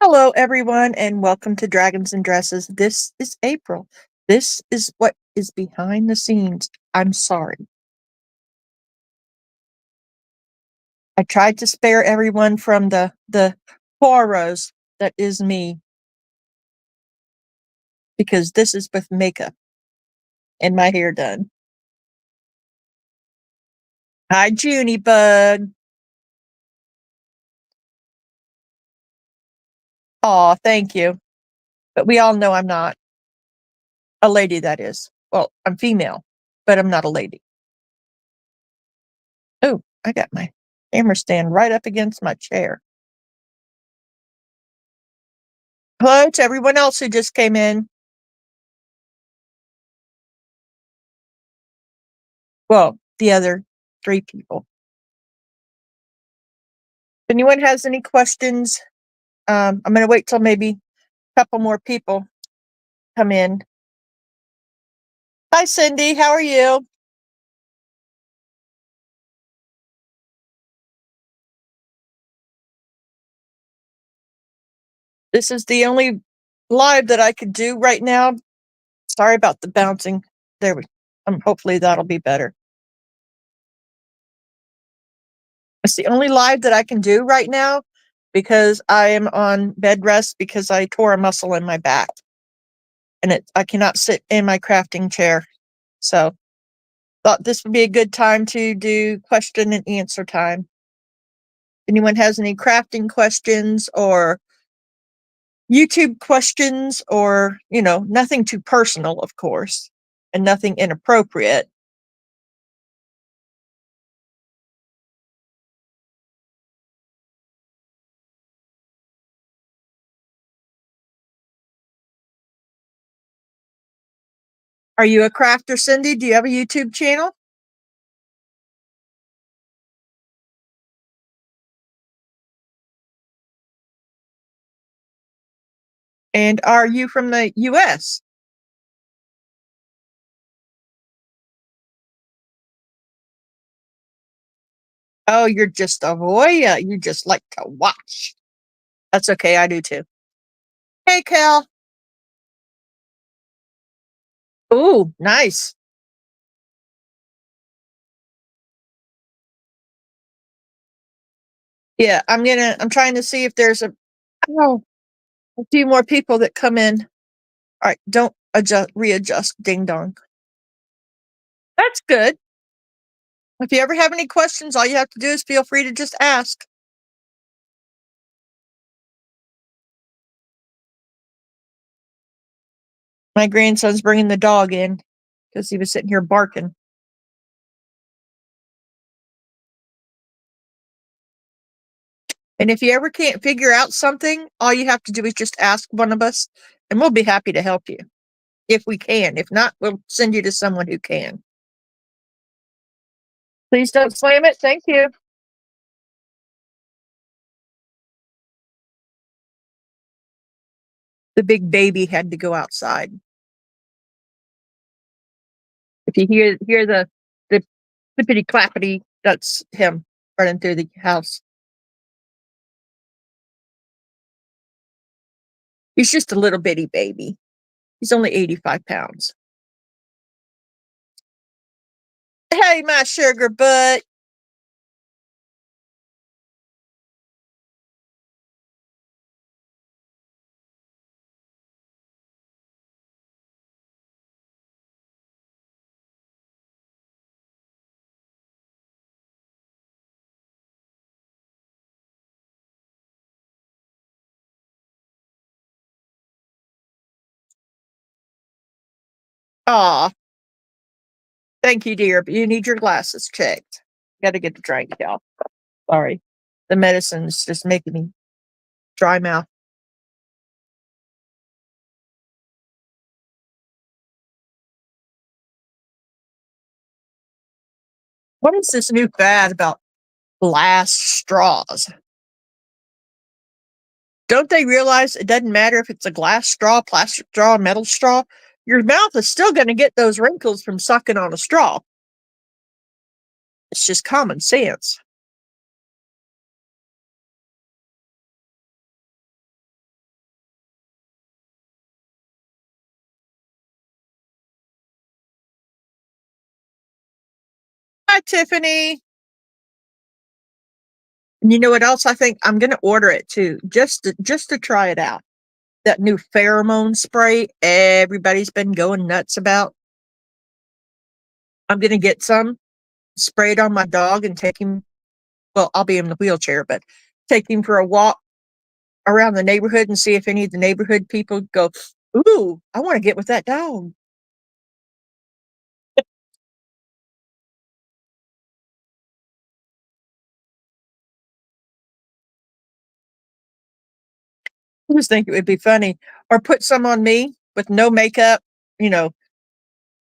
Hello, everyone, and welcome to Dragons and Dresses. This is April. This is what is behind the scenes. I'm sorry. I tried to spare everyone from the horrors that is me because this is with makeup and my hair done. Hi, Junie Bug. Aw, thank you. But we all know I'm not a lady, that is. Well, I'm female, but I'm not a lady. Oh, I got my camera stand right up against my chair. Hello to everyone else who just came in. Well, the other 3 people. If anyone has any questions, I'm gonna wait till maybe a couple more people come in. Hi, Cindy, how are you? This is the only live that I could do right now. Sorry about the bouncing. There we hopefully that'll be better. It's the only live that I can do right now because I am on bed rest because I tore a muscle in my back. And I cannot sit in my crafting chair. So thought this would be a good time to do question and answer time. If anyone has any crafting questions or YouTube questions or, nothing too personal, of course, and nothing inappropriate. Are you a crafter, Cindy? Do you have a YouTube channel? And are you from the US? Oh, you're just a voyeur. You just like to watch. That's okay. I do too. Hey, Cal. Ooh, nice. Yeah, I'm trying to see if there's oh, a few more people that come in. All right, don't readjust, ding dong. That's good. If you ever have any questions, all you have to do is feel free to just ask. My grandson's bringing the dog in because he was sitting here barking. And if you ever can't figure out something, all you have to do is just ask one of us, and we'll be happy to help you if we can. If not, we'll send you to someone who can. Please don't slam it. Thank you. The big baby had to go outside. If you hear the clippity clappity, that's him running through the house. He's just a little bitty baby. He's only 85 pounds. Hey, my sugar butt. Aw, thank you, dear, but you need your glasses checked. Got to get the drink out. Sorry. The medicine's just making me dry mouth. What is this new fad about glass straws? Don't they realize it doesn't matter if it's a glass straw, plastic straw, metal straw? Your mouth is still going to get those wrinkles from sucking on a straw. It's just common sense. Hi, Tiffany. And you know what else? I think I'm going to order it too, just to try it out. That new pheromone spray everybody's been going nuts about. I'm going to get some, spray it on my dog, and take him. Well, I'll be in the wheelchair, but take him for a walk around the neighborhood and see if any of the neighborhood people go, "Ooh, I want to get with that dog." I just think it would be funny, or put some on me with no makeup. You know,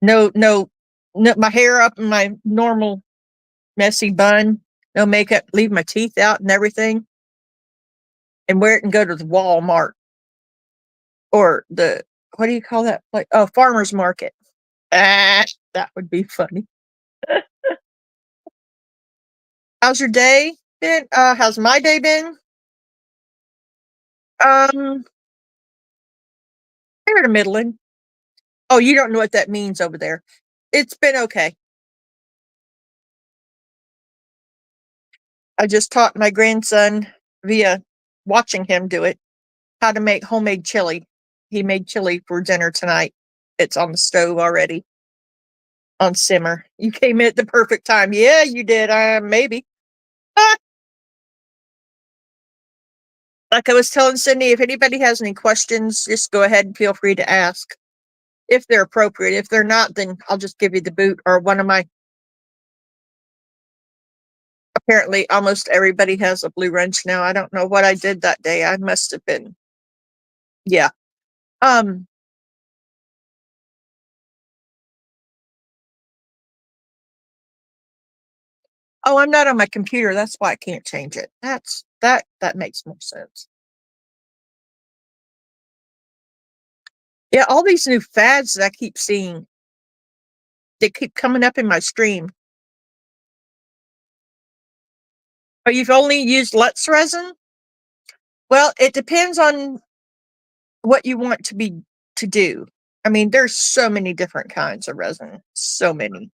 no, no, no, my hair up in my normal messy bun, no makeup, leave my teeth out and everything, and wear it and go to the Walmart or the, what do you call that? Like, oh, farmer's market. Ah, that would be funny. How's your day been? How's my day been? Um, fair to middling. Oh, you don't know what that means over there. It's been okay. I just taught my grandson via watching him do it how to make homemade chili. He made chili for dinner tonight. It's on the stove already on simmer. You came in at the perfect time. Yeah, you did. Maybe. Ah, like I was telling Cindy, if anybody has any questions, just go ahead and feel free to ask if they're appropriate. If they're not, then I'll just give you the boot or one of my. Apparently, almost everybody has a blue wrench now. I don't know what I did that day. I must have been. Yeah. Um. Oh, I'm not on my computer. That's why I can't change it. That makes more sense. Yeah, all these new fads that I keep seeing, they keep coming up in my stream. Oh, you've only used Lutz resin? Well, it depends on what you want to do. I mean, there's so many different kinds of resin, so many.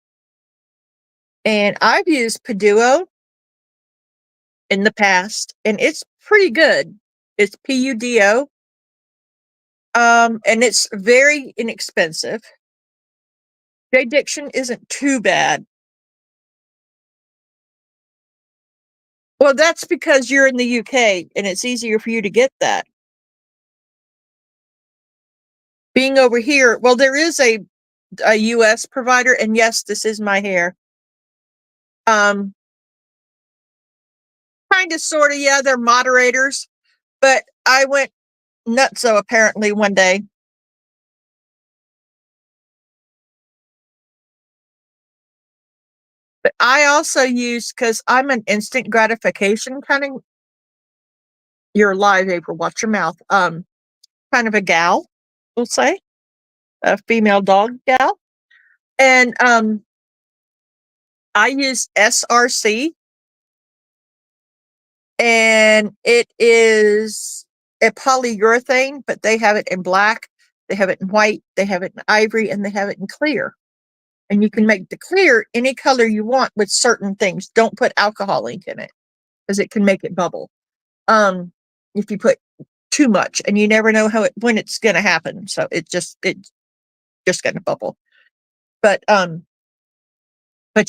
And I've used Paduo in the past, and it's pretty good. It's PUDO. And it's very inexpensive. J Diction isn't too bad. Well, that's because you're in the UK and it's easier for you to get that. Being over here, well, there is a US provider, and yes, this is my hair. Um, kind of, sort of, yeah, they're moderators, but I went nutso apparently one day. But I also use, because I'm an instant gratification kind of, you're live, April, watch your mouth. Kind of a gal, we'll say, a female dog gal. And I use SRC, and it is a polyurethane, but they have it in black, they have it in white, they have it in ivory, and they have it in clear. And you can make the clear any color you want with certain things. Don't put alcohol ink in it because it can make it bubble. If you put too much, and you never know when it's going to happen, so it's just going to bubble. But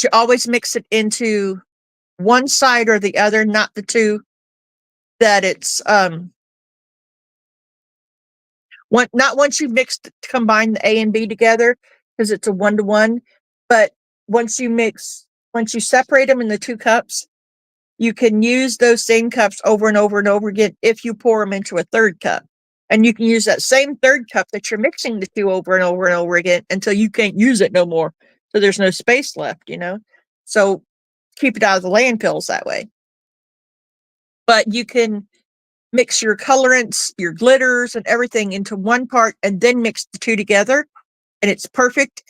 you always mix it into one side or the other, not the two. That it's not once you combine the A and B together, because it's a 1-to-1. But once you separate them in the two cups, you can use those same cups over and over and over again if you pour them into a third cup. And you can use that same third cup that you're mixing the two over and over and over again until you can't use it no more. So there's no space left. So keep it out of the landfills that way. But you can mix your colorants, your glitters, and everything into one part, and then mix the two together, and it's perfect.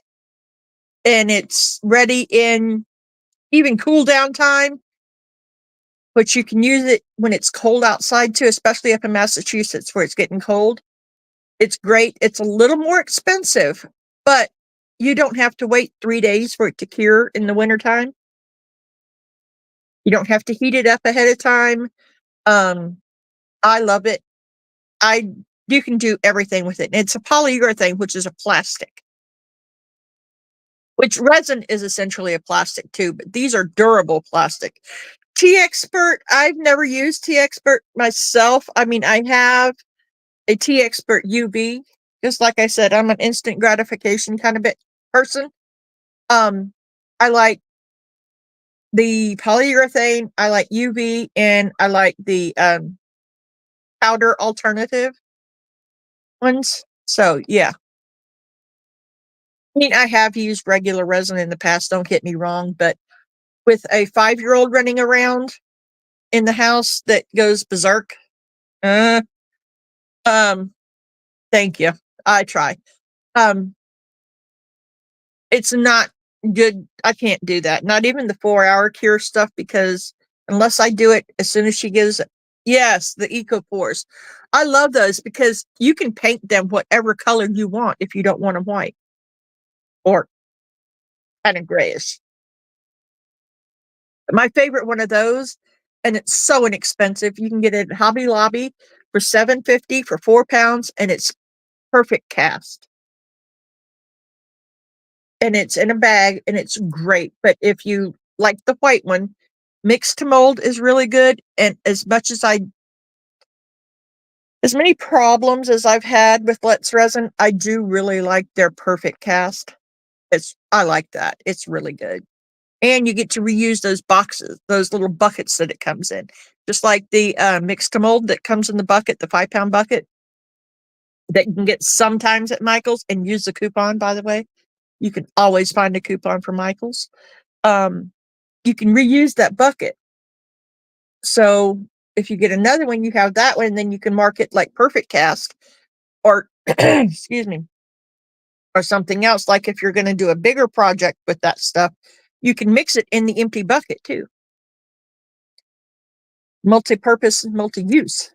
And it's ready in even cool down time, but you can use it when it's cold outside too, especially up in Massachusetts where it's getting cold. It's great. It's a little more expensive, but you don't have to wait 3 days for it to cure in the wintertime. You don't have to heat it up ahead of time. Um, I love it. You can do everything with it. It's a polyurethane, which is a plastic, which resin is essentially a plastic too, but these are durable plastic. Tea Expert, I've never used Tea Expert myself. I mean, I have a Tea Expert UV. Just like I said, I'm an instant gratification kind of person. I like the polyurethane, I like UV, and I like the powder alternative ones. So yeah. I mean, I have used regular resin in the past, don't get me wrong, but with a 5-year-old running around in the house that goes berserk, uh, um, thank you. I try. Um, it's not good. I can't do that. Not even the 4-hour cure stuff, because unless I do it as soon as she gives it. Yes, the eco pores. I love those because you can paint them whatever color you want if you don't want them white or kind of grayish. My favorite one of those, and it's so inexpensive. You can get it at Hobby Lobby for $7.50 for 4 pounds, and it's perfect cast. And it's in a bag, and it's great. But if you like the white one, mixed to mold is really good. And as many problems as I've had with Let's Resin, I do really like their perfect cast. I like that. It's really good. And you get to reuse those boxes, those little buckets that it comes in. Just like the mixed to mold that comes in the bucket, the 5-pound bucket that you can get sometimes at Michael's, and use the coupon, by the way. You can always find a coupon for Michael's. You can reuse that bucket. So if you get another one, you have that one, and then you can mark it like perfect cast or, excuse me, or something else. Like if you're going to do a bigger project with that stuff, you can mix it in the empty bucket too. Multi-purpose, multi-use.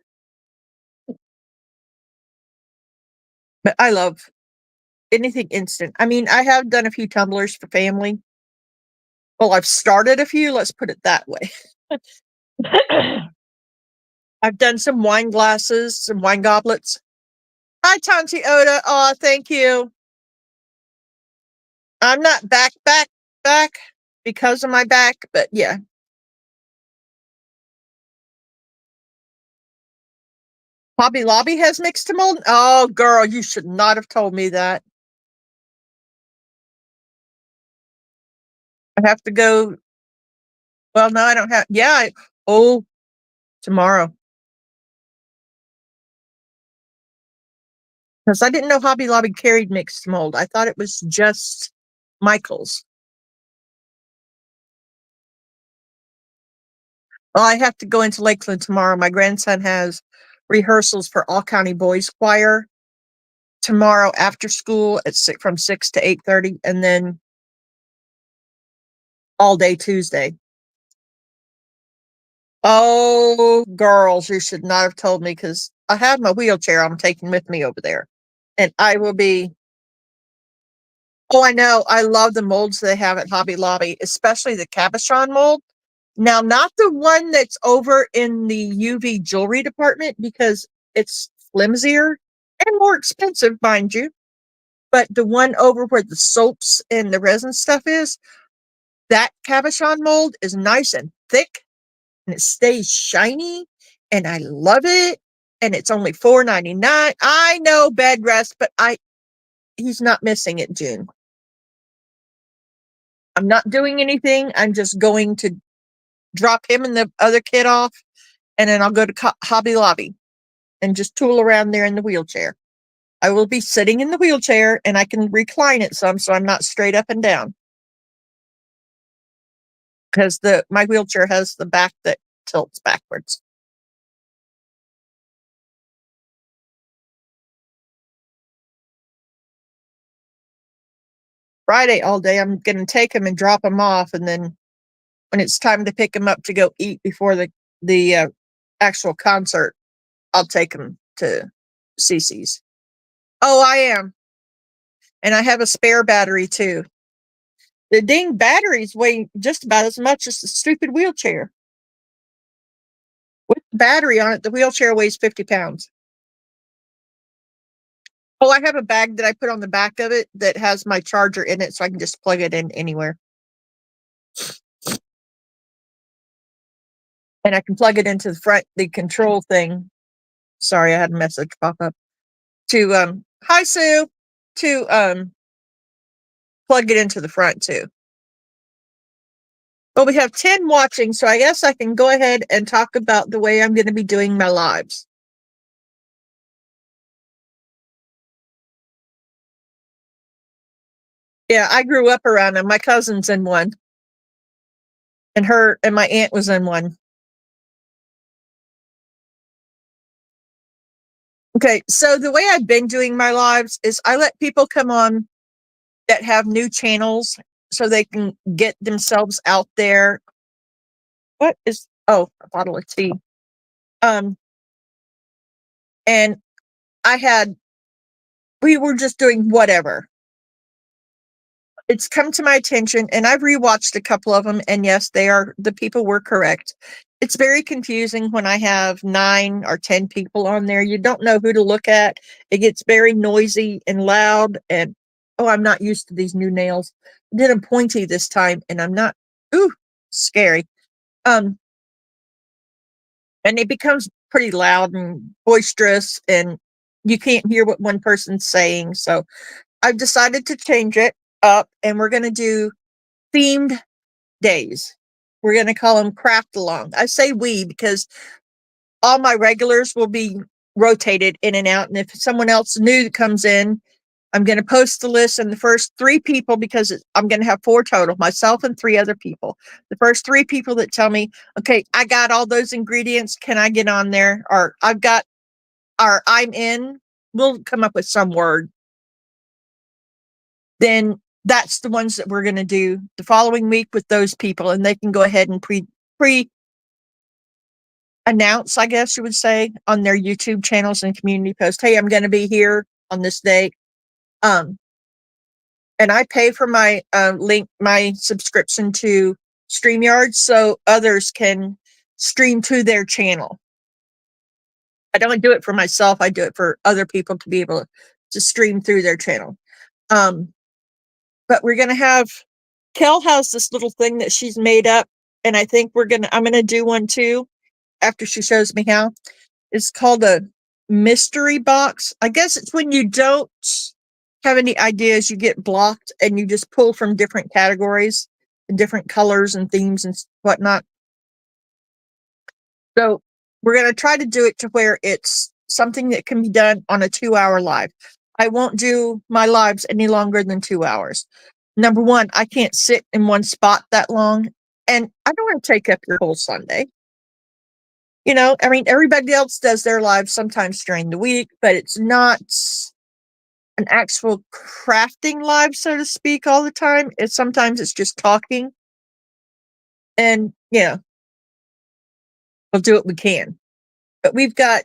But I love anything instant. I mean, I have done a few tumblers for family. Well, I've started a few, let's put it that way. I've done some wine glasses, some wine goblets. Hi, Tanti Oda. Oh, thank you. I'm not back because of my back, but yeah. Hobby Lobby has mixed to mold. Oh, girl, you should not have told me that. I have to go. Well, no, I don't have. Yeah. Tomorrow. Because I didn't know Hobby Lobby carried mixed mold. I thought it was just Michael's. Well, I have to go into Lakeland tomorrow. My grandson has rehearsals for All County Boys Choir tomorrow after school at from 6 to 8:30, and then all day Tuesday. Oh, girls, you should not have told me, because I have my wheelchair I'm taking with me over there, and I will be. Oh, I know. I love the molds they have at Hobby Lobby, especially the cabochon mold. Now, not the one that's over in the UV jewelry department, because it's flimsier and more expensive, mind you. But the one over where the soaps and the resin stuff is, that cabochon mold is nice and thick, and it stays shiny, and I love it. And it's only $4.99. I know, bed rest, but he's not missing it, June. I'm not doing anything. I'm just going to drop him and the other kid off, and then I'll go to Hobby Lobby and just tool around there in the wheelchair. I will be sitting in the wheelchair, and I can recline it some, so I'm not straight up and down, because my wheelchair has the back that tilts backwards. Friday all day, I'm going to take him and drop him off, and then when it's time to pick him up to go eat before the actual concert, I'll take him to Cece's. Oh, I am. And I have a spare battery too. The ding batteries weigh just about as much as the stupid wheelchair. With the battery on it, the wheelchair weighs 50 pounds. Oh, I have a bag that I put on the back of it that has my charger in it, so I can just plug it in anywhere. And I can plug it into the front, the control thing. Sorry, I had a message pop up. To hi Sue, to plug it into the front too. Well, we have 10 watching, so I guess I can go ahead and talk about the way I'm going to be doing my lives. Yeah, I grew up around them. My cousin's in one. And my aunt was in one. Okay, so the way I've been doing my lives is I let people come on that have new channels so they can get themselves out there. What is, oh, a bottle of tea. Um, and we were just doing whatever. It's come to my attention, and I've rewatched a couple of them, and yes, the people were correct. It's very confusing when I have 9 or 10 people on there. You don't know who to look at. It gets very noisy and loud, and oh, I'm not used to these new nails. I did them pointy this time, and I'm not, ooh, scary. And it becomes pretty loud and boisterous, and you can't hear what one person's saying. So I've decided to change it up, and we're going to do themed days. We're going to call them craft along. I say we because all my regulars will be rotated in and out. And if someone else new comes in, I'm going to post the list, and the first 3 people, because I'm going to have 4 total, myself and 3 other people. The first 3 people that tell me, okay, I got all those ingredients, can I get on there? Or I'm in, we'll come up with some word. Then that's the ones that we're going to do the following week with those people, and they can go ahead and pre announce, I guess you would say, on their YouTube channels and community posts, hey, I'm going to be here on this day. And I pay for my my subscription to StreamYard so others can stream to their channel. I don't do it for myself. I do it for other people to be able to stream through their channel. But we're going to have, Kel has this little thing that she's made up, and I think I'm going to do one too after she shows me how. It's called a mystery box. I guess it's when you don't have any ideas, you get blocked and you just pull from different categories and different colors and themes and whatnot. So we're going to try to do it to where it's something that can be done on a 2-hour live. I won't do my lives any longer than 2 hours. Number one, I can't sit in one spot that long, and I don't want to take up your whole Sunday. You know, I mean, everybody else does their lives sometimes during the week, but it's not an actual crafting live, so to speak, all the time. Sometimes it's just talking. And yeah, we'll do what we can. But we've got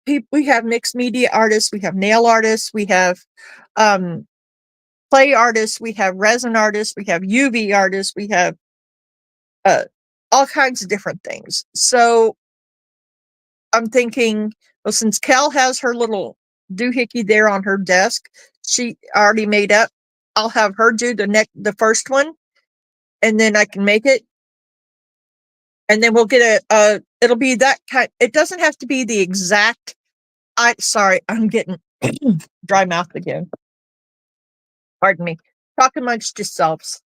people, we have mixed media artists, we have nail artists, we have clay artists, we have resin artists, we have UV artists, we have all kinds of different things. So I'm thinking, well, since Kel has her little doohickey there on her desk, she already made up, I'll have her do the first one, and then I can make it. And then we'll get it'll be that kind. It doesn't have to be the exact, sorry, I'm getting dry mouth again. Pardon me. Talk amongst yourselves.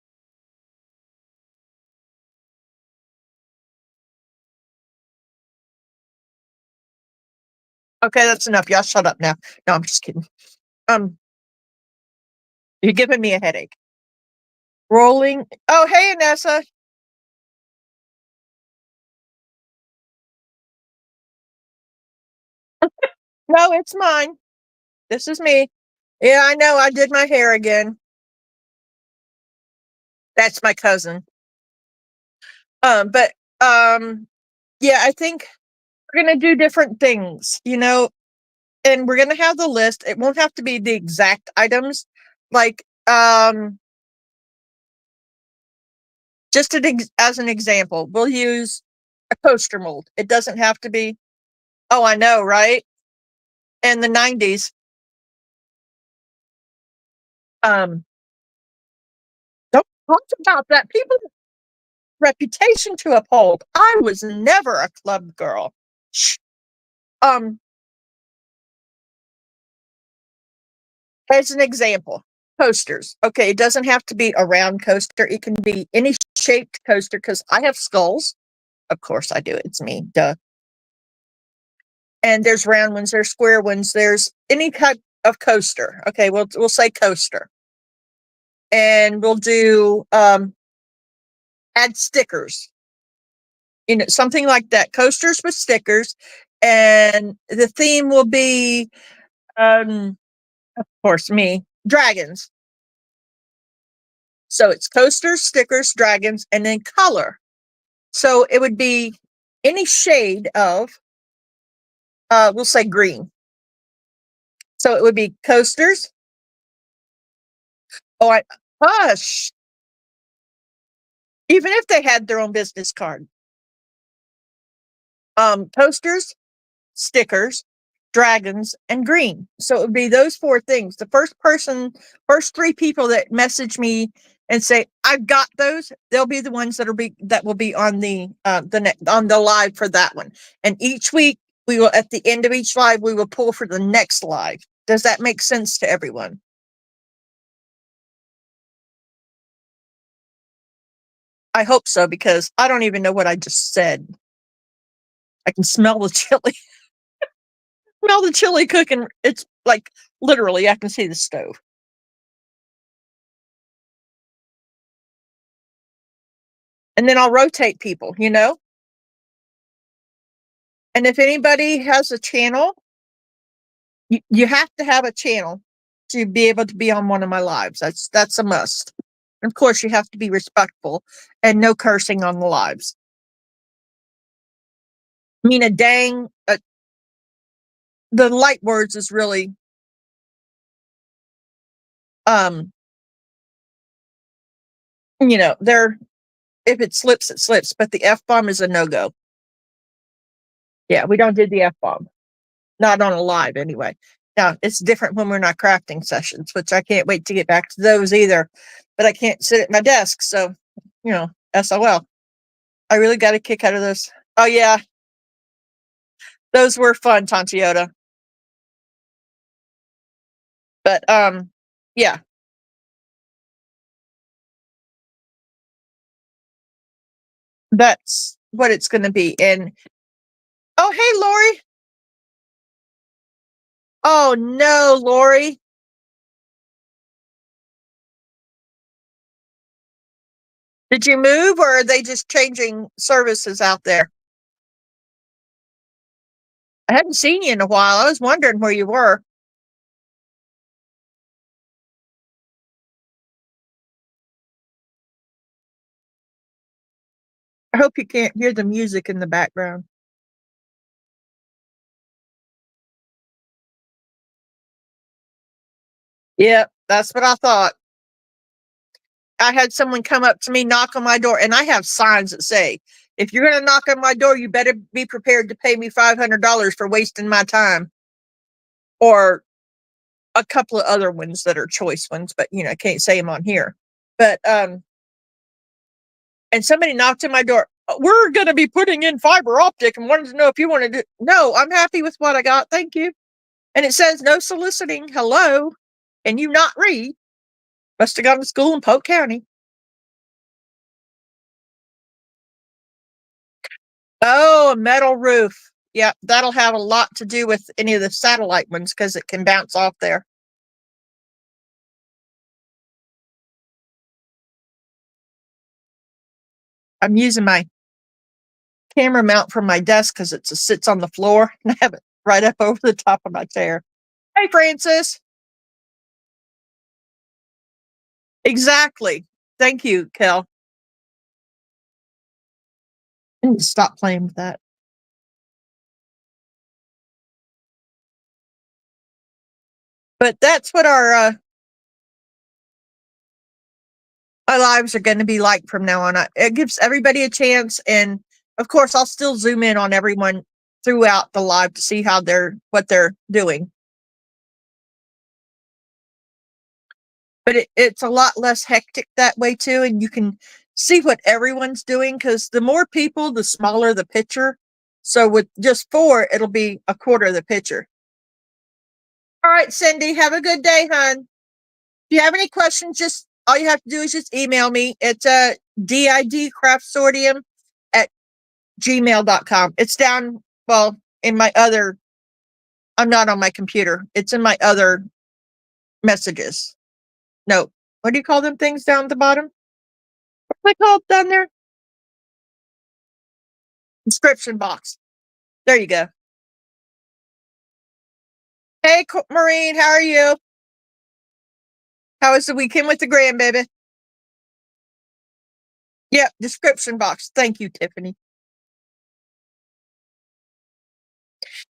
Okay, that's enough. Y'all shut up now. No, I'm just kidding. You're giving me a headache. Rolling. Oh, hey, Anessa. No, it's mine. This is me. Yeah, I know. I did my hair again. That's my cousin. But yeah, I think we're gonna do different things, you know, and we're gonna have the list. It won't have to be the exact items. Like, just as an example, we'll use a coaster mold. It doesn't have to be. Oh, I know, right? In the 90s, um, don't talk about that. People reputation to uphold. I was never a club girl. Um, as an example, coasters. Okay, it doesn't have to be a round coaster. It can be any shaped coaster because I have skulls. Of course I do. It's me. Duh. And there's round ones, there's square ones, there's any type of coaster. Okay, we'll say coaster. And we'll do add stickers. You know, something like that. Coasters with stickers. And the theme will be of course me, dragons. So it's coasters, stickers, dragons, and then color. So it would be any shade of we'll say green. So it would be coasters. Oh, hush. Even if they had their own business card. Coasters, stickers, dragons, and green. So it would be those four things. The first three people that message me and say I've got those, they'll be the ones that will be on on the live for that one. And each week we will, at the end of each live, we will pull for the next live. Does that make sense to everyone? I hope so, because I don't even know what I just said. I can smell the chili. Smell the chili cooking. It's like literally I can see the stove. And then I'll rotate people, you know? And if anybody has a channel, you have to have a channel to be able to be on one of my lives. That's a must. And of course, you have to be respectful and no cursing on the lives. I mean, the light words is really, um, you know, if it slips, it slips, but the F bomb is a no go. Yeah, we don't do the F bomb. Not on a live anyway. Now, it's different when we're not crafting sessions, which I can't wait to get back to those either. But I can't sit at my desk, so, SOL. I really got a kick out of those. Oh, yeah. Those were fun, Tantiota. But, yeah. That's what it's going to be. And, oh, hey, Lori. Oh, no, Lori. Did you move, or are they just changing services out there? I hadn't seen you in a while. I was wondering where you were. I hope you can't hear the music in the background. Yep, that's what I thought. I had someone come up to me, knock on my door, and I have signs that say, if you're going to knock on my door, you better be prepared to pay me $500 for wasting my time. Or a couple of other ones that are choice ones, but I can't say them on here. But and somebody knocked on my door. We're going to be putting in fiber optic and wanted to know if you wanted to. No, I'm happy with what I got. Thank you. And it says no soliciting. Hello. And you not read. Must have gone to school in Polk County. Oh, a metal roof. Yeah, that'll have a lot to do with any of the satellite ones because it can bounce off there. I'm using my camera mount from my desk because it sits on the floor and I have it right up over the top of my chair. Hey, Francis. Exactly. Thank you, Kel. I need to stop playing with that. But that's what our lives are going to be like from now on. It gives everybody a chance, and Of course, I'll still zoom in on everyone throughout the live to see how what they're doing. But it's a lot less hectic that way too, and you can see what everyone's doing because the more people, the smaller the picture. So with just 4, it'll be a quarter of the picture. All right, Cindy, have a good day, hon. If you have any questions, just all you have to do is just email me. It's didcraftsortium at gmail.com. It's down, well, in my other, I'm not on my computer. It's in my other messages. No, what do you call them things down at the bottom? What are they called down there? Description box. There you go. Hey, Maureen, how are you? How was the weekend with the grandbaby? Yep, description box. Thank you, Tiffany.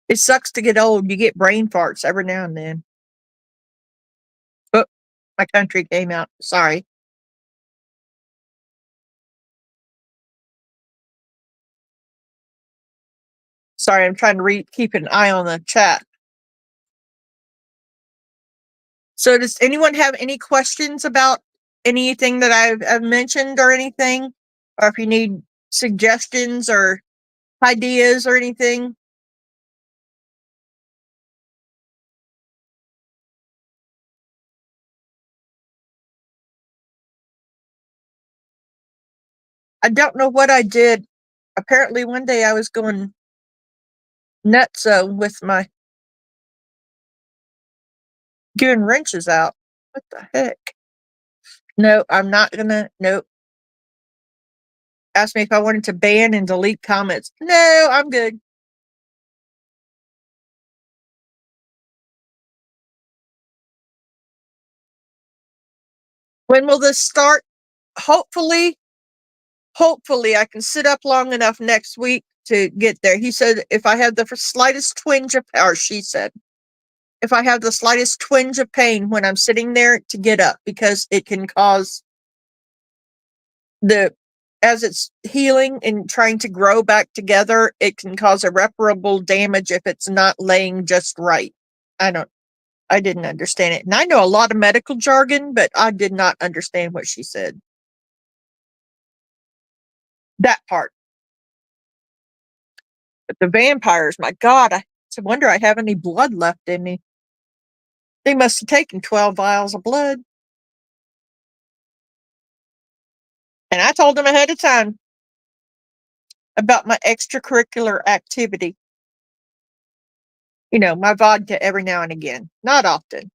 It sucks to get old. You get brain farts every now and then. Oh, my country came out. Sorry. Sorry, I'm trying to keep an eye on the chat. So does anyone have any questions about anything that I've mentioned or anything? Or if you need suggestions or ideas or anything? I don't know what I did. Apparently one day I was going nutso with my giving wrenches out. What the heck? No, I'm not gonna. Nope. Asked me if I wanted to ban and delete comments. No, I'm good. When will this start? Hopefully I can sit up long enough next week to get there. He said if I have the slightest twinge of, or she said, if I have the slightest twinge of pain when I'm sitting there, to get up, because it can cause as it's healing and trying to grow back together, it can cause irreparable damage if it's not laying just right. I didn't understand it. And I know a lot of medical jargon, but I did not understand what she said. That part. But the vampires, my God, I wonder I have any blood left in me. They must have taken 12 vials of blood. And I told them ahead of time about my extracurricular activity. You know, my vodka every now and again. Not often.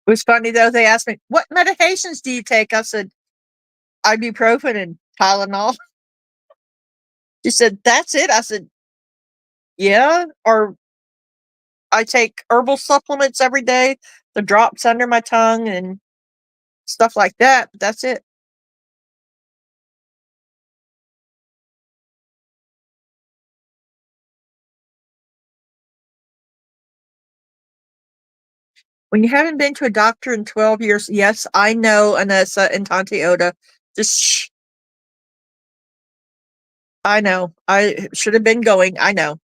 It was funny though, they asked me, what medications do you take? I said, ibuprofen and Tylenol. She said, that's it? I said, yeah. Or I take herbal supplements every day, the drops under my tongue and stuff like that. But that's it. When you haven't been to a doctor in 12 years, yes, I know, Anessa and Tante Oda. Just shh. I know. I should have been going. I know.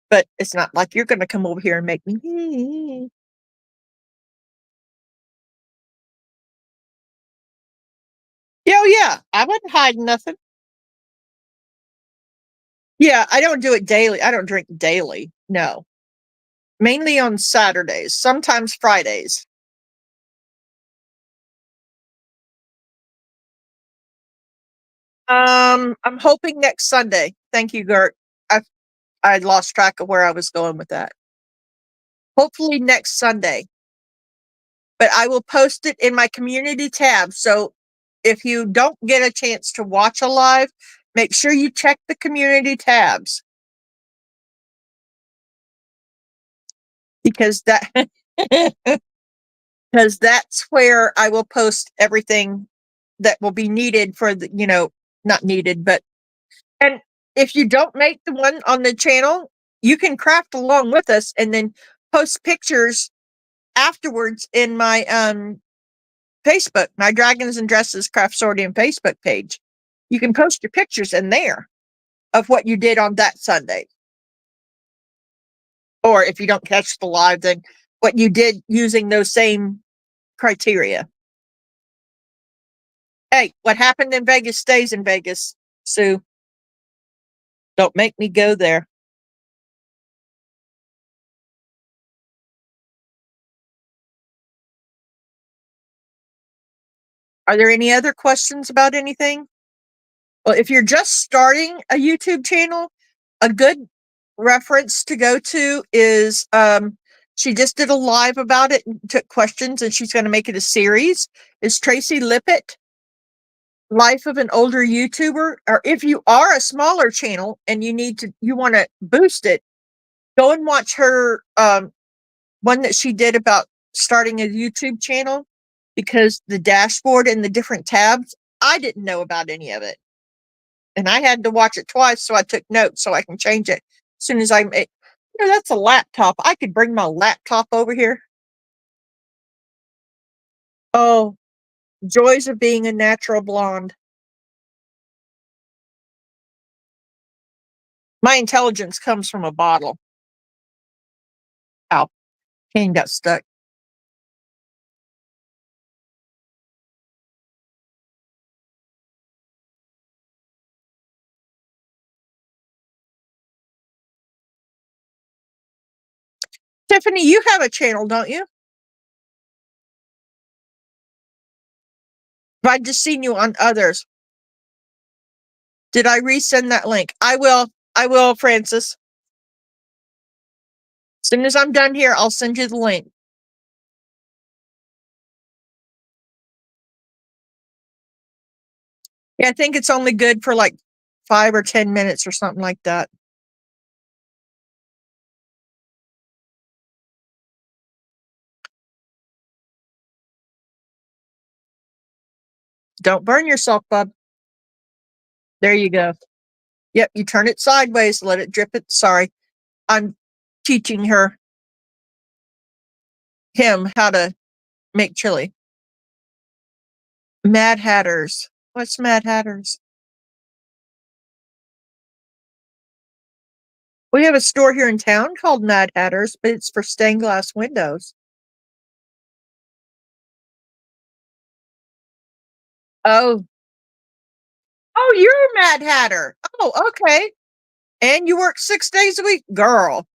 But it's not like you're going to come over here and make me. Oh, yeah. I wasn't hiding nothing. Yeah, I don't do it daily. I don't drink daily. No. Mainly on Saturdays, sometimes Fridays. I'm hoping next Sunday. Thank you, Gert. I lost track of where I was going with that. Hopefully next Sunday. But I will post it in my community tab. So if you don't get a chance to watch a live, make sure you check the community tabs. Because because that's where I will post everything that will be needed for the, not needed, but, and if you don't make the one on the channel, you can craft along with us and then post pictures afterwards in my Facebook, my Dragons and Dresses Craftsortium Facebook page. You can post your pictures in there of what you did on that Sunday. Or if you don't catch the live, then what you did using those same criteria. Hey, what happened in Vegas stays in Vegas, Sue. Don't make me go there. Are there any other questions about anything? Well, if you're just starting a YouTube channel, a good reference to go to is she just did a live about it and took questions, and she's going to make it a series. Is Tracy Lippett, Life of an Older YouTuber? Or if you are a smaller channel and you want to boost it, go and watch her one that she did about starting a YouTube channel, because the dashboard and the different tabs, I didn't know about any of it. And I had to watch it twice, so I took notes so I can change it as soon as I make. That's a laptop. I could bring my laptop over here. Oh, joys of being a natural blonde. My intelligence comes from a bottle. Ow, cane got stuck. Tiffany, you have a channel, don't you? I've just seen you on others. Did I resend that link? I will, Francis. As soon as I'm done here, I'll send you the link. Yeah, I think it's only good for like 5 or 10 minutes or something like that. Don't burn yourself, bub. There you go. Yep, you turn it sideways, let it drip it. Sorry, I'm teaching him how to make chili. Mad Hatters. What's Mad Hatters? We have a store here in town called Mad Hatters, but it's for stained glass windows. Oh, oh, you're a Mad Hatter. Oh, okay. And you work 6 days a week, girl.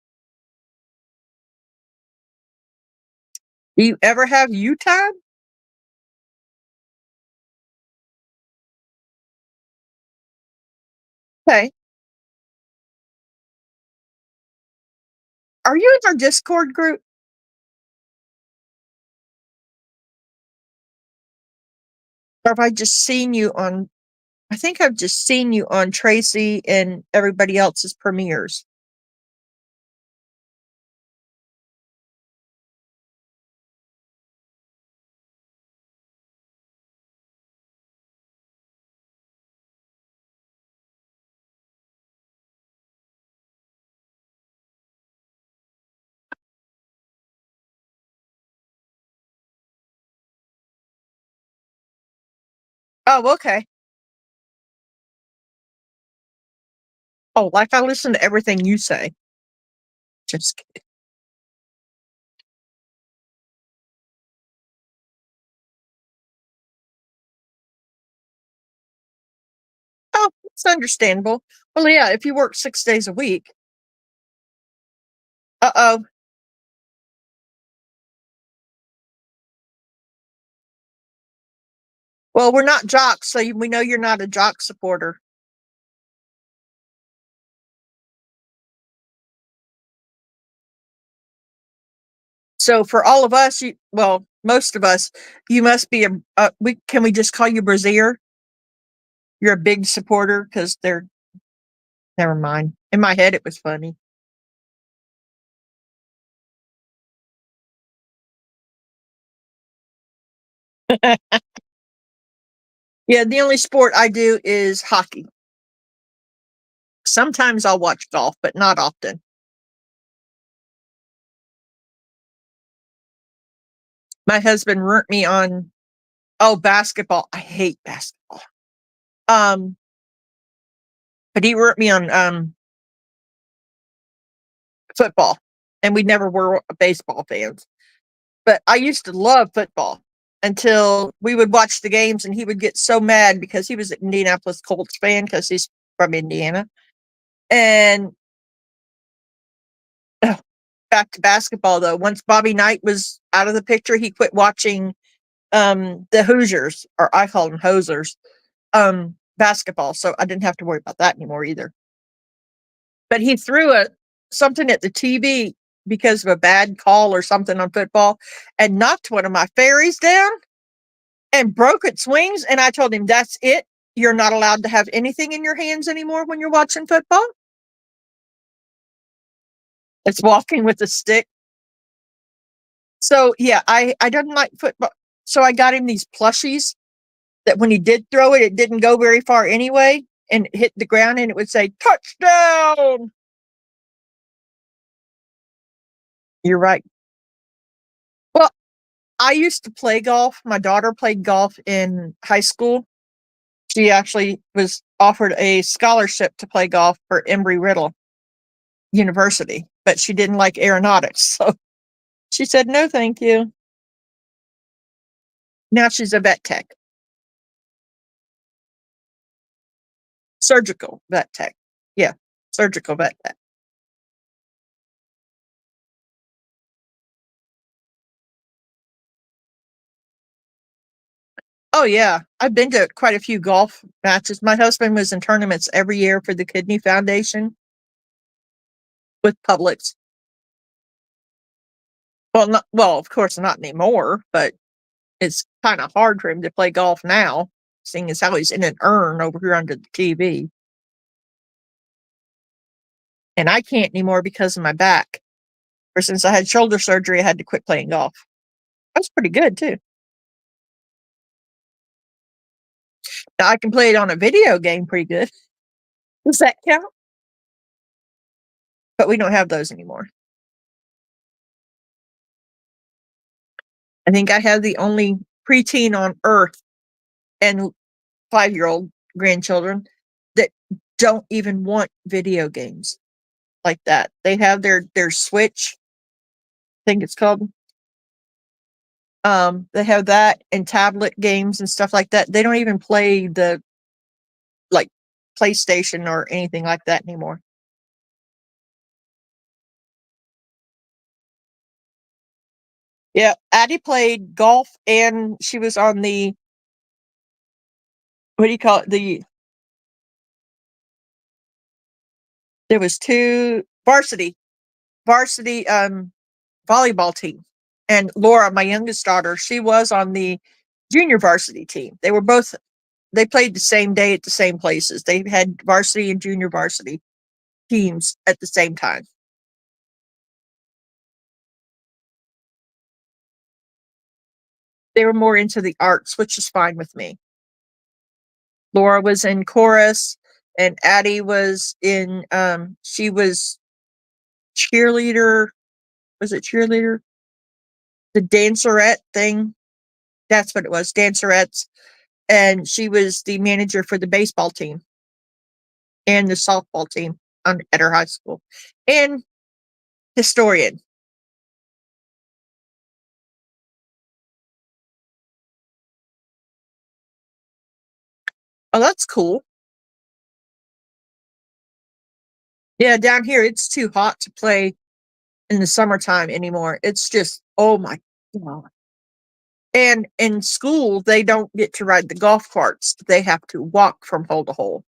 Do you ever have you time? Okay. Are you in our Discord group? Or have I just seen you on? I think I've just seen you on Tracy and everybody else's premieres. Oh, okay. Oh, like I listen to everything you say. Just kidding. Oh, it's understandable. Well, yeah, if you work 6 days a week. Uh-oh. Well, we're not jocks, so we know you're not a jock supporter. So for all of us, well, most of us, you must be can we just call you Brazier? You're a big supporter because never mind. In my head, it was funny. Yeah, the only sport I do is hockey. Sometimes I'll watch golf, but not often. My husband ruined me on, oh, basketball. I hate basketball. Um, but he ruined me on football, and we never were baseball fans. But I used to love football until we would watch the games, and he would get so mad because he was an Indianapolis Colts fan because he's from Indiana. And ugh, back to basketball though. Once Bobby Knight was out of the picture, he quit watching the Hoosiers, or I call them Hosers, basketball. So I didn't have to worry about that anymore either. But he threw a something at the TV because of a bad call or something on football and knocked one of my fairies down and broke its wings. And I told him, that's it. You're not allowed to have anything in your hands anymore when you're watching football. It's walking with a stick. So yeah, I don't like football. So I got him these plushies that when he did throw it, it didn't go very far anyway, and it hit the ground and it would say touchdown. You're right. Well, I used to play golf. My daughter played golf in high school. She actually was offered a scholarship to play golf for Embry-Riddle University, but she didn't like aeronautics. So she said, no, thank you. Now she's a vet tech, surgical vet tech. Yeah, surgical vet tech. Oh, yeah. I've been to quite a few golf matches. My husband was in tournaments every year for the Kidney Foundation with Publix. Well, of course, not anymore, but it's kind of hard for him to play golf now, seeing as how he's in an urn over here under the TV. And I can't anymore because of my back. Or since I had shoulder surgery, I had to quit playing golf. That's pretty good too. Now I can play it on a video game pretty good. Does that count? But we don't have those anymore. I think I have the only preteen on earth and 5-year-old grandchildren that don't even want video games like that. They have their Switch, I think it's called. They have that and tablet games and stuff like that. They don't even play the like PlayStation or anything like that anymore. Yeah, Addie played golf and she was on the, what do you call it? There was two varsity volleyball team. And Laura, my youngest daughter, she was on the junior varsity team. They played the same day at the same places. They had varsity and junior varsity teams at the same time. They were more into the arts, which is fine with me. Laura was in chorus and Addie was in she was cheerleader. Was it cheerleader? The dancerette thing. That's what it was, dancerettes. And she was the manager for the baseball team and the softball team at her high school. And historian. Oh, that's cool. Yeah, down here it's too hot to play in the summertime anymore. It's just, oh my god. And in school, they don't get to ride the golf carts. They have to walk from hole to hole.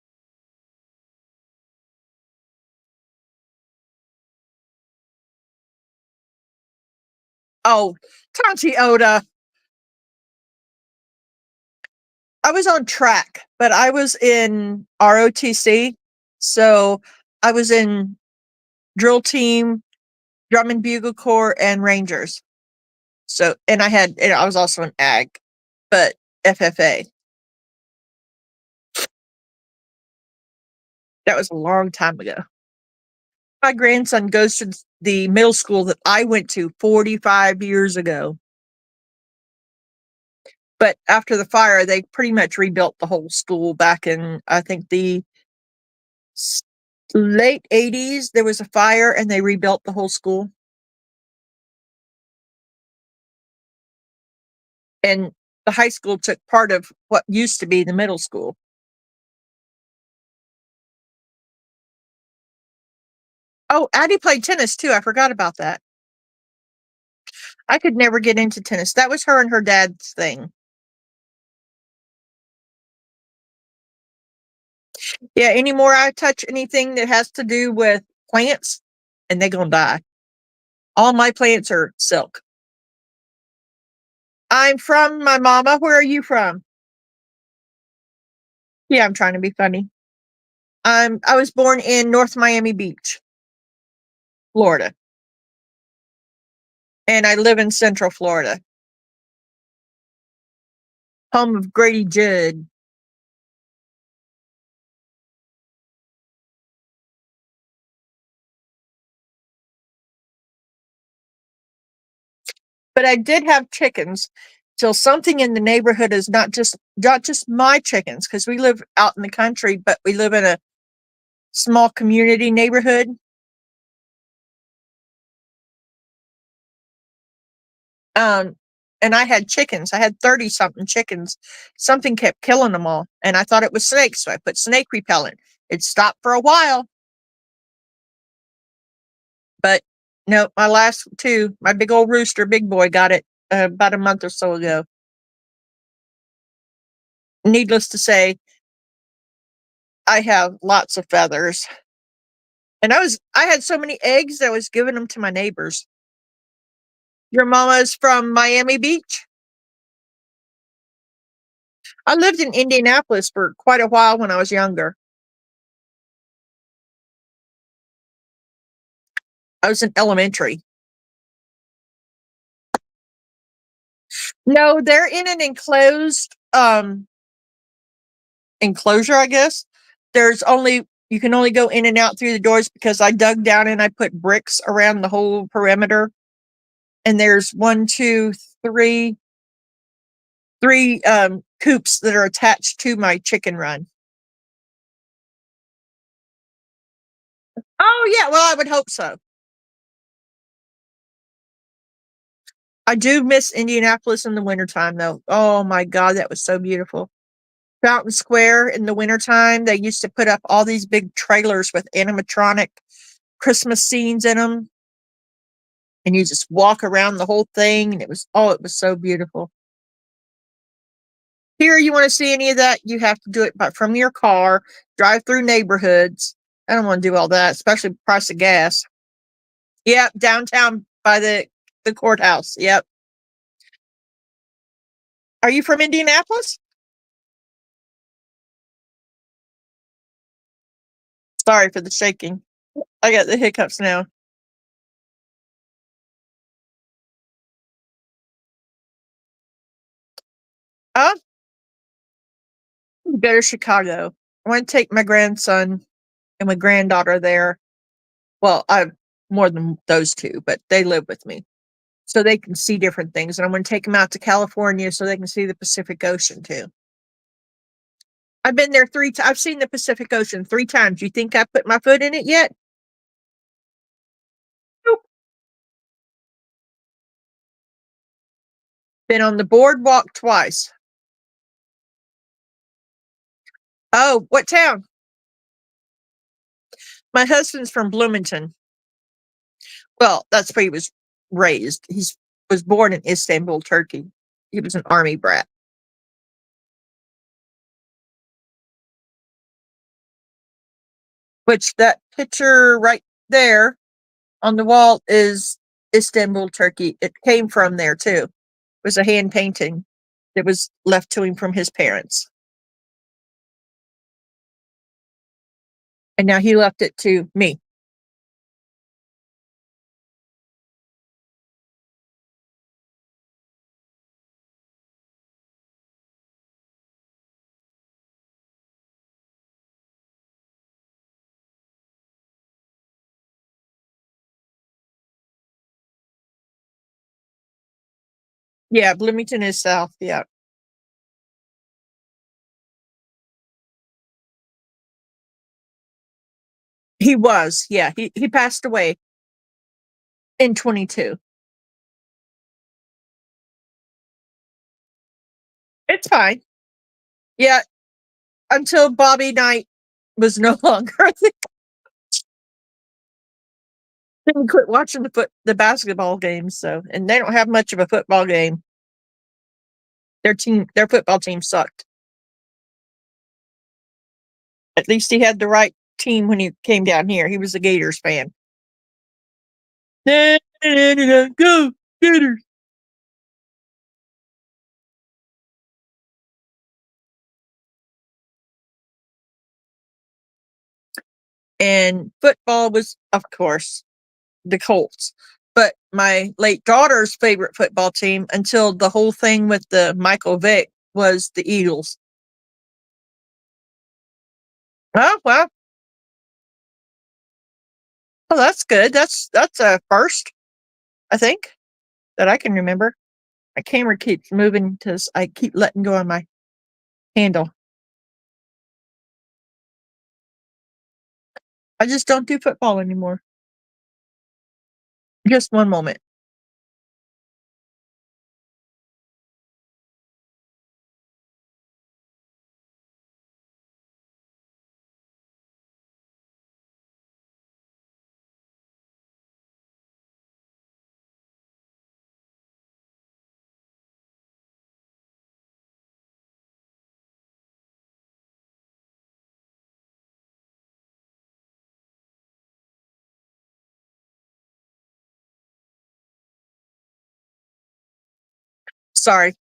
Oh, Tonti Oda. I was on track, but I was in ROTC. So I was in drill team, drum and bugle corps, and Rangers. So, and I was also an ag, but FFA. That was a long time ago. My grandson goes to the middle school that I went to 45 years ago. But after the fire, they pretty much rebuilt the whole school back in, I think, the late 80s. There was a fire and they rebuilt the whole school. And the high school took part of what used to be the middle school. Oh, Addie played tennis too. I forgot about that. I could never get into tennis. That was her and her dad's thing. Yeah, anymore I touch anything that has to do with plants and they're gonna die. All my plants are silk. I'm from my mama. Where are you from? Yeah, I'm trying to be funny. I was born in North Miami Beach, Florida, and I live in Central Florida, home of Grady Judd. But I did have chickens. So something in the neighborhood is not just my chickens, because we live out in the country, but we live in a small community neighborhood. Um, and I had chickens. I had 30 something chickens. Something kept killing them all. And I thought it was snakes. So I put snake repellent. It stopped for a while. But no, my last two, my big old rooster, big boy, got it about a month or so ago. Needless to say, I have lots of feathers. And I had so many eggs that I was giving them to my neighbors. Your mama is from Miami Beach? I lived in Indianapolis for quite a while when I was younger. I was in elementary. No, they're in an enclosure, I guess. There's only You can only go in and out through the doors because I dug down and I put bricks around the whole perimeter. And there's one, two, three coops that are attached to my chicken run. Oh yeah, well I would hope so. I do miss Indianapolis in the wintertime though. Oh my God, that was so beautiful. Fountain Square in the wintertime, they used to put up all these big trailers with animatronic Christmas scenes in them. And you just walk around the whole thing. And it was so beautiful. Here, you want to see any of that, you have to do it from your car, drive through neighborhoods. I don't want to do all that, especially the price of gas. Yep, downtown by the courthouse. Yep. Are you from Indianapolis? Sorry for the shaking. I got the hiccups now. Oh, go to Chicago. I want to take my grandson and my granddaughter there. Well, I've more than those two, but they live with me. So they can see different things. And I'm going to take them out to California so they can see the Pacific Ocean too. I've been there I've seen the Pacific Ocean 3 times. You think I put my foot in it yet? Nope. Been on the boardwalk twice. Oh, what town? My husband's from Bloomington. Well, that's where he was raised. He was born in Istanbul, Turkey. He was an army brat. Which that picture right there on the wall is Istanbul, Turkey. It came from there too. It was a hand painting that was left to him from his parents. And now he left it to me. Yeah, Bloomington is south. Yeah. He was, yeah. He passed away in 22. It's fine. Yeah, until Bobby Knight was no longer. Then we quit watching the basketball games. So, and they don't have much of a football game. Their football team sucked. At least he had the right team when he came down here. He was a Gators fan. Go Gators! And football was, of course, the Colts. But my late daughter's favorite football team, until the whole thing with the Michael Vick, was the Eagles. Oh well, well that's good. That's a first, I think, that I can remember. My camera keeps moving because I keep letting go on my handle. I just don't do football anymore. Just one moment. Sorry.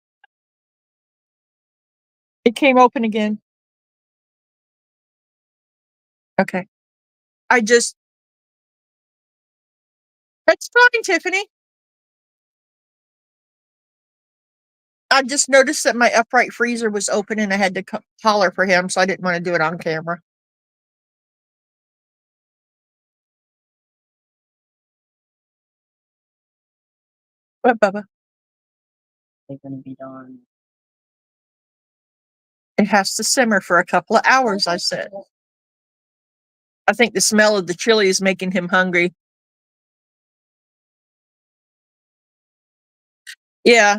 It came open again. Okay. I just, that's fine, Tiffany. I just noticed that my upright freezer was open and I had to holler for him, so I didn't want to do it on camera. What, Bubba? They're going to be done. It has to simmer for a couple of hours, I said. I think the smell of the chili is making him hungry. Yeah.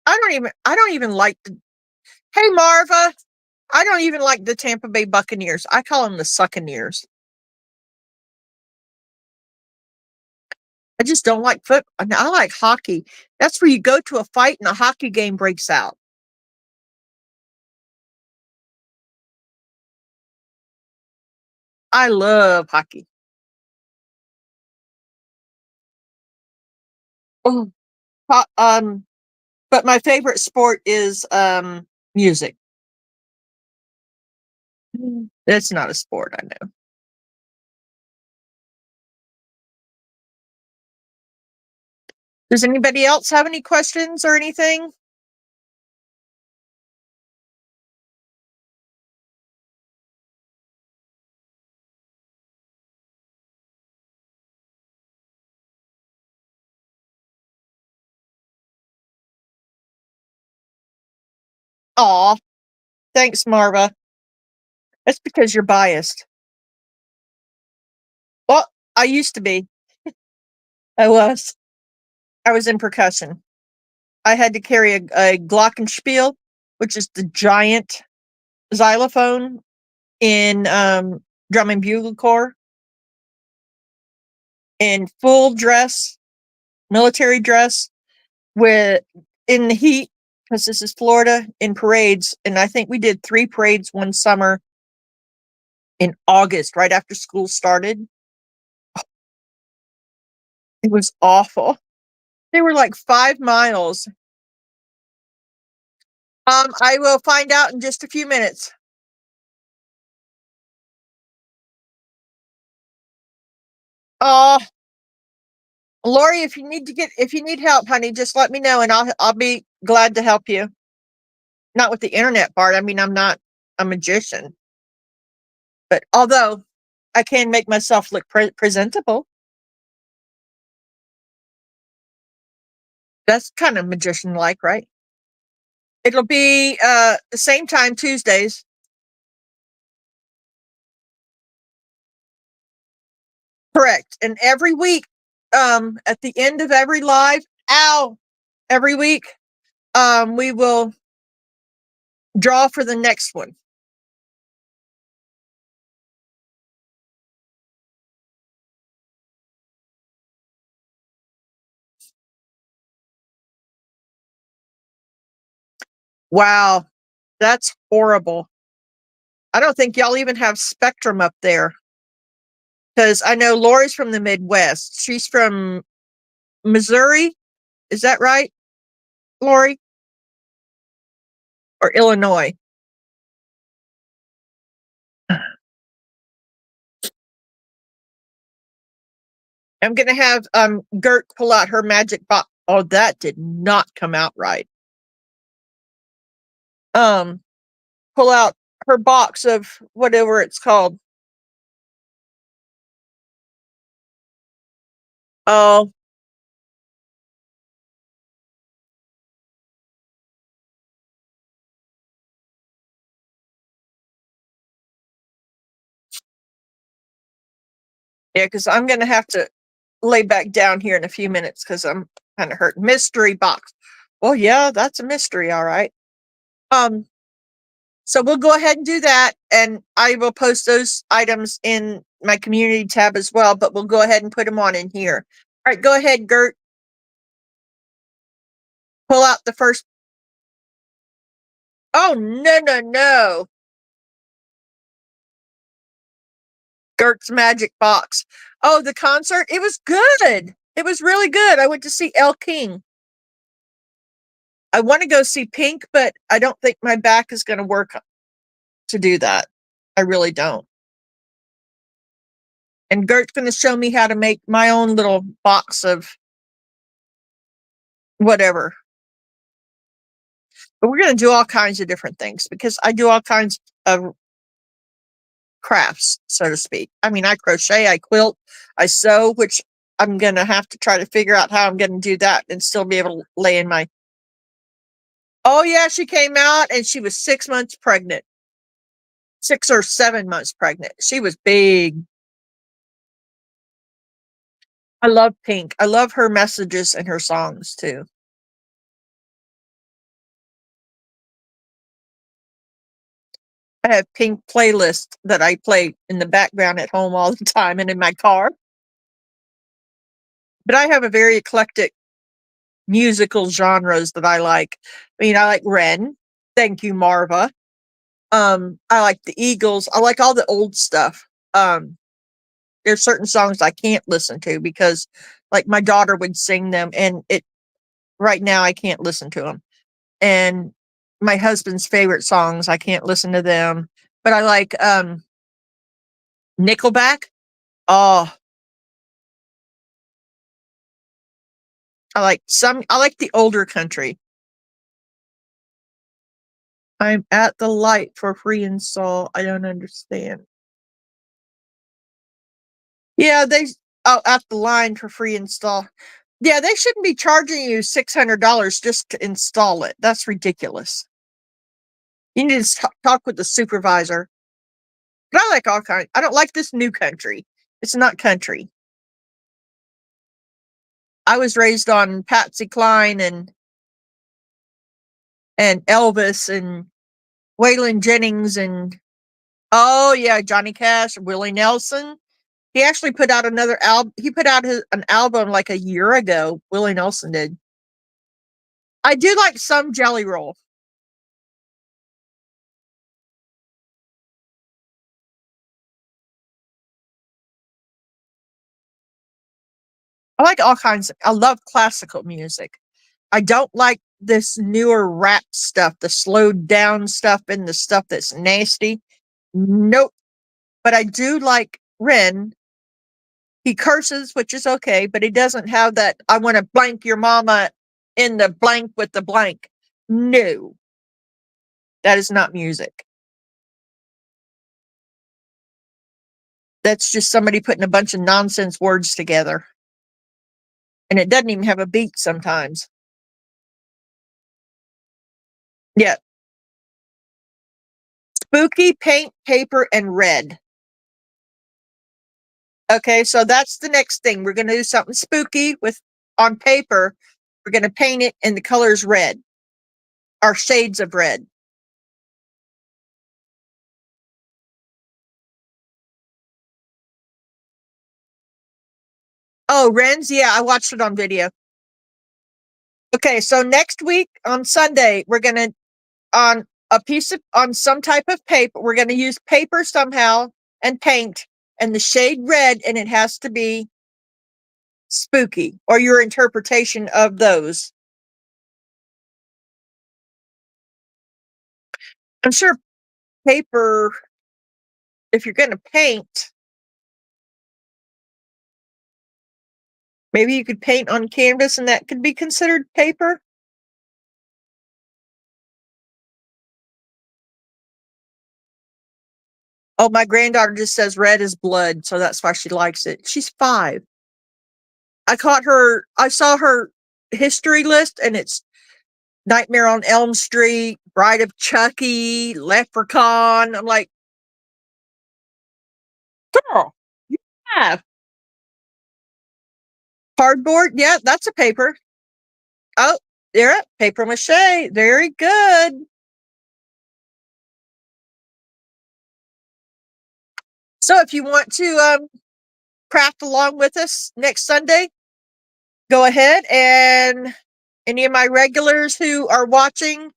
I don't even like the, hey Marva, I don't even like the Tampa Bay Buccaneers. I call them the Succaneers. I just don't like football. I like hockey. That's where you go to a fight and a hockey game breaks out. I love hockey. Oh, but my favorite sport is music. It's not a sport, I know. Does anybody else have any questions or anything? Aw, thanks, Marva. That's because you're biased. Well, I used to be. I was. I was in percussion. I had to carry a glockenspiel, which is the giant xylophone in drum and bugle corps, in full dress, military dress, with in the heat, because this is Florida, in parades. And I think we did 3 parades one summer in August, right after school started. It was awful. They were like 5 miles. I will find out in just a few minutes. Uh, Lori, if you need help, honey, just let me know and I'll be glad to help you. Not with the internet part. I mean, I'm not a magician, but although I can make myself look presentable, that's kind of magician like, right? It'll be the same time Tuesdays. Correct. And every week, at the end of every live, every week, we will draw for the next one. Wow, that's horrible. I don't think y'all even have Spectrum up there because I know Lori's from the Midwest. She's from Missouri. Is that right, Lori? Or Illinois? I'm gonna have Gert pull out her magic box. Oh, that did not come out right. Um, pull out her box of whatever it's called. Oh, yeah, because I'm gonna have to lay back down here in a few minutes because I'm kind of hurt. Mystery box. Well, yeah, that's a mystery, all right. Um, so we'll go ahead and do that, and I will post those items in my community tab as well. But we'll go ahead and put them on in here. All right, go ahead, Gert. Pull out the first. Oh no, no, no! Gert's magic box. Oh, the concert. It was good. It was really good. I went to see El King. I want to go see Pink, but I don't think my back is going to work to do that. I really don't. And Gert's going to show me how to make my own little box of whatever. But we're going to do all kinds of different things because I do all kinds of crafts, so to speak. I mean, I crochet, I quilt, I sew, which I'm going to have to try to figure out how I'm going to do that and still be able to lay in my. Oh, yeah, she came out and she was 6 months pregnant. 6 or 7 months pregnant. She was big. I love Pink. I love her messages and her songs too. I have Pink playlists that I play in the background at home all the time and in my car. But I have a very eclectic musical genres that I like. I mean, I like Ren. Thank you, Marva. I like the Eagles. I like all the old stuff. There's certain songs I can't listen to because like my daughter would sing them and it right now I can't listen to them. And my husband's favorite songs, I can't listen to them. But I like Nickelback. Oh, I like the older country. I'm at the light for free install. I don't understand. Yeah, at the line for free install. Yeah, they shouldn't be charging you $600 just to install it. That's ridiculous. You need to talk with the supervisor. But I like all kinds. I don't like this new country. It's not country. I was raised on Patsy Cline and Elvis and Waylon Jennings and oh yeah, Johnny Cash, Willie Nelson. He actually put out another album. He put out an album like a year ago. Willie Nelson did. I do like some Jelly Roll. I like all kinds. I love classical music. I don't like this newer rap stuff, the slowed down stuff and the stuff that's nasty. Nope. But I do like Ren. He curses, which is okay, but he doesn't have that I want to blank your mama in the blank with the blank. No, that is not music. That's just somebody putting a bunch of nonsense words together. And it doesn't even have a beat sometimes. Yeah. Spooky, paint, paper, and red. Okay, so that's the next thing. We're going to do something spooky with on paper. We're going to paint it in the colors red, or shades of red. Oh, Ren's? Yeah, I watched it on video. Okay, so next week on Sunday, we're going to, on some type of paper, we're going to use paper somehow and paint and the shade red, and it has to be spooky or your interpretation of those. I'm sure paper, if you're going to paint, maybe you could paint on canvas and that could be considered paper. Oh, my granddaughter just says red is blood, so that's why she likes it. She's 5. I saw her history list, and it's Nightmare on Elm Street, Bride of Chucky, Leprechaun. I'm like, girl, you have cardboard. Yeah, that's a paper. Oh, there, paper mache. Very good. So if you want to craft along with us next Sunday, go ahead. And any of my regulars who are watching,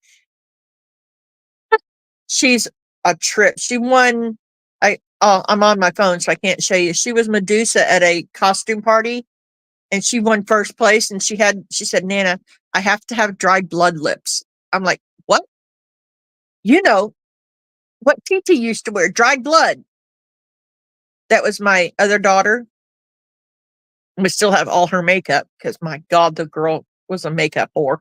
she's a trip. She won. I'm on my phone, so I can't show you. She was Medusa at a costume party, and she won first place. And she said, Nana, I have to have dried blood lips. I'm like, what? You know what TT used to wear? Dried blood. That was my other daughter. We still have all her makeup because my God, the girl was a makeup whore.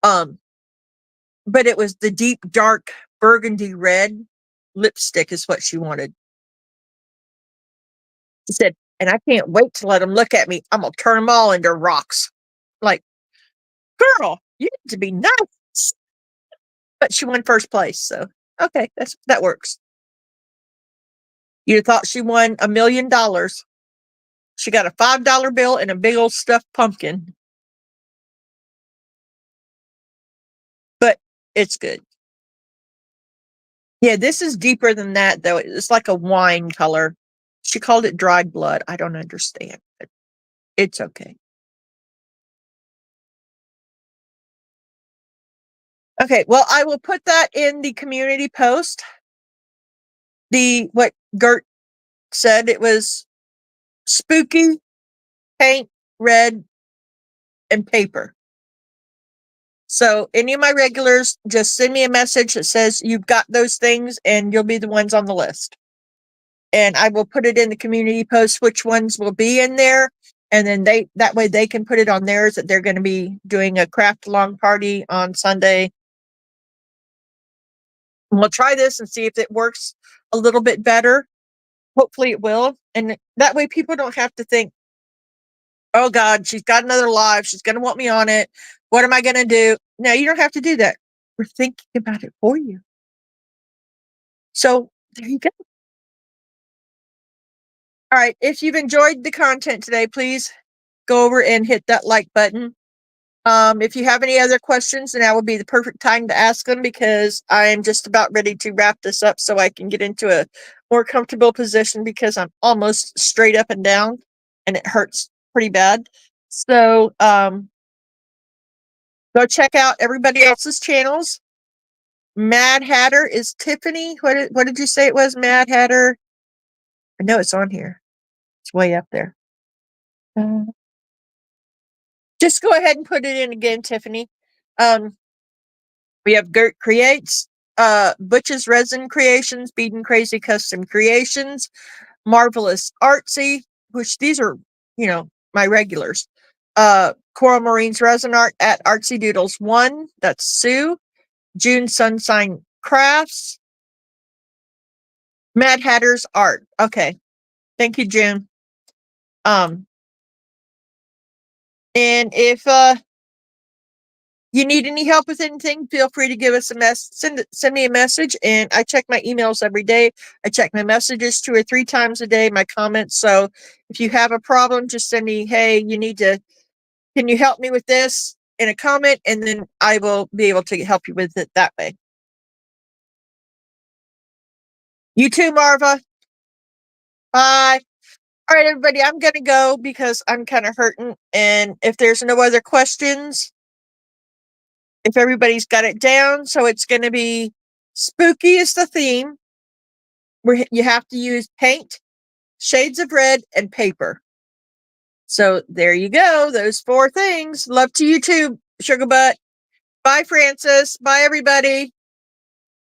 But it was the deep, dark burgundy red lipstick is what she wanted. She said, and I can't wait to let them look at me. I'm gonna turn them all into rocks. Like, girl, you need to be nice. But she won first place, so okay, that works. You'd have thought she won $1 million. She got a $5 bill and a big old stuffed pumpkin. But it's good. Yeah, this is deeper than that, though. It's like a wine color. She called it dried blood. I don't understand, but it's okay. Okay, well, I will put that in the community post. What Gert said, it was spooky, paint, red, and paper. So any of my regulars, just send me a message that says you've got those things and you'll be the ones on the list. And I will put it in the community post which ones will be in there. And then that way they can put it on theirs that they're going to be doing a craft along party on Sunday. We'll try this and see if it works a little bit better. Hopefully it will. And that way people don't have to think, oh God, she's got another live. She's going to want me on it. What am I going to do? No, you don't have to do that. We're thinking about it for you. So there you go. All right. If you've enjoyed the content today, please go over and hit that like button. If you have any other questions, then that would be the perfect time to ask them because I'm just about ready to wrap this up so I can get into a more comfortable position because I'm almost straight up and down and it hurts pretty bad. So go check out everybody else's channels. Mad Hatter is Tiffany. What did you say it was? Mad Hatter. I know it's on here. It's way up there. Just go ahead and put it in again, Tiffany. We have Gert Creates, Butch's Resin Creations, Bead and Crazy Custom Creations, Marvelous Artsy, which these are, my regulars. Coral Marines Resin Art at Artsy Doodles 1. That's Sue. June Sunshine Crafts. Mad Hatter's Art. Okay. Thank you, June. And if you need any help with anything, feel free to give us send me a message. And I check my emails every day. I check my messages 2 or 3 times a day, my comments. So if you have a problem, just send me, hey, can you help me with this in a comment? And then I will be able to help you with it that way. You too, Marva. Bye. All right, everybody, I'm going to go because I'm kind of hurting. And if there's no other questions, if everybody's got it down, so it's going to be spooky is the theme, where you have to use paint, shades of red, and paper. So there you go. Those 4 things. Love to you too, Sugar Butt. Bye, Francis. Bye, everybody.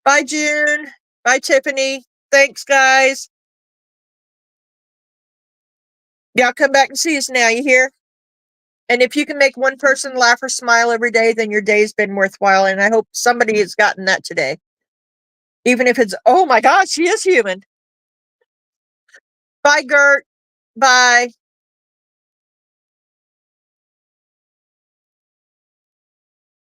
Bye, June. Bye, Tiffany. Thanks, guys. Y'all come back and see us now. You hear? And if you can make one person laugh or smile every day, then your day's been worthwhile. And I hope somebody has gotten that today. Even if it's, oh my God, she is human. Bye, Gert. Bye.